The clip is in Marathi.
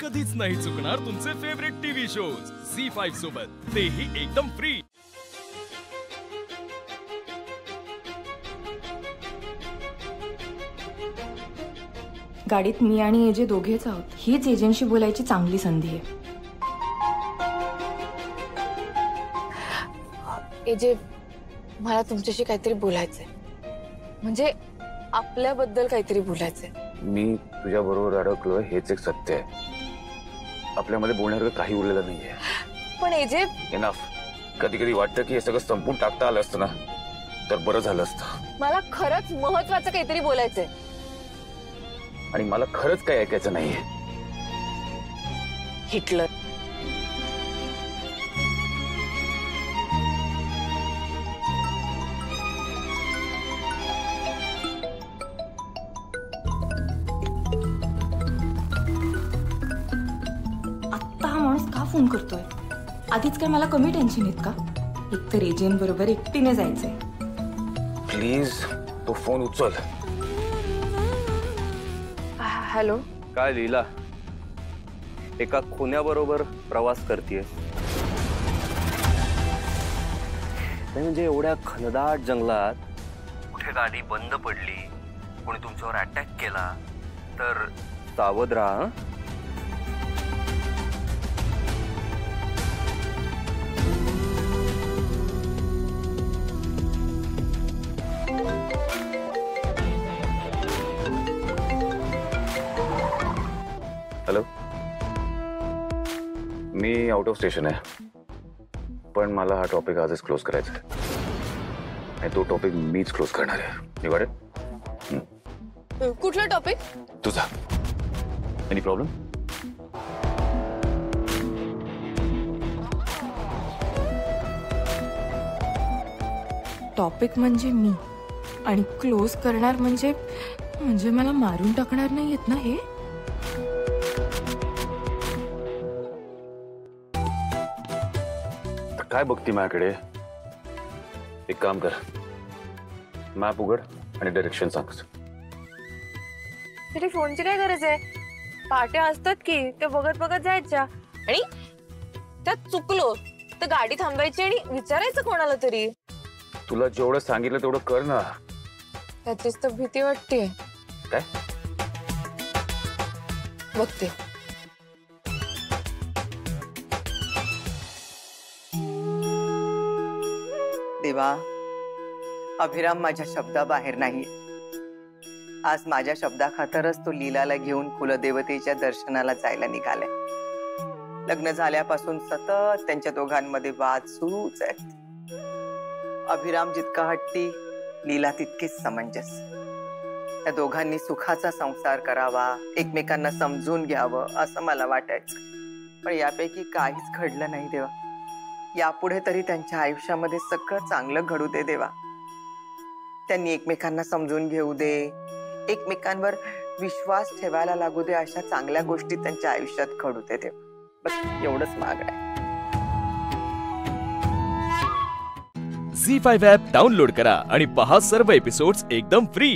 कधीच नाही चुकणार तुमचे फेवरेट टीव्ही शोज झी5 सोबत, तेही एकदम फ्री। गाडीत मी आणि एजे दोघेच आहोत। हीच एजंटशी बोलायची चांगली संधी आहे। एजे, मला तुमच्याशी काहीतरी बोलायचंय, म्हणजे आपल्याबद्दल काहीतरी बोलायचंय। मी तुझ्या बरोबर अडकलोय हेच एक सत्य आहे। आपल्यामध्ये बोलण्यासारखं काही उरलेलं नाहीये। पण एजे, इनफ। कधी कधी वाटतं की हे सगळं संपून टाकता आलं असतं ना तर बरं झालं असतं। मला खरंच महत्त्वाचं काहीतरी बोलायचंय आणि मला खरंच काही ऐकायचं नाहीये। हिटलर, आता हा माणूस का फोन करतोय? आधीच काय मला कमी टेन्शन आहेत का? एकतर एजंट बरोबर एकटीने जायचंय। प्लीज तो फोन उचल। हॅलो। काय लीला, एका खुन्याबरोबर प्रवास करतेय? म्हणजे एवढ्या घनदाट जंगलात कुठे गाडी बंद पडली, कोणी तुमच्यावर अटॅक केला तर सावध राहा। Hello, me out of station आहे, पण मला हा टॉपिक आजच क्लोज करायचा आहे आणि तो टॉपिक मीच क्लोज करणार आहे। You got it? कुठला टॉपिक? तुझा। Any problem? टॉपिक म्हणजे मी आणि क्लोज करणार म्हणजे मला मारून टाकणार नाहीयेत ना हे? काय बघती माझ्याकडे? एक काम कर, मॅप उघड आणि डायरेक्शन सांग। तरी फोनची काय गरज आहे? पाट्या असतात की ते बघत बघत जायच्या, आणि त्यात चुकलो तर गाडी थांबायची आणि विचारायचं कोणाला तरी। तुला जेवढं सांगितलं तेवढं कर ना। त्याचीच तर भीती वाटते। काय? बघते। देवा, अभिराम माझ्या शब्दाबाहेर नाहीये। आज माझ्या शब्दाखातरच तो लीलाला घेऊन कुलदेवतेच्या दर्शनाला जायला निघालाय। लग्न झाल्यापासून सतत त्यांच्या दोघांमध्ये वाद सुरूच आहेत। अभिराम जितका हट्टी, लीला तितकीच समंजस। त्या दोघांनी सुखाचा संसार करावा, एकमेकांना समजून घ्यावं असं मला वाटायचं, पण यापैकी काहीच घडलं नाही देवा। यापुढे तरी त्यांच्या आयुष्यामध्ये सगळं चांगलं घडू दे देवा। त्यांनी एकमेकांना समजून घेऊ दे, एकमेकांवर विश्वास ठेवायला लागू दे, अशा चांगल्या गोष्टी त्यांच्या आयुष्यात घडू दे देवा। बस एवढंच मागणं आहे। झी5 ॲप डाउनलोड करा आणि पहा सर्व एपिसोड्स एकदम फ्री।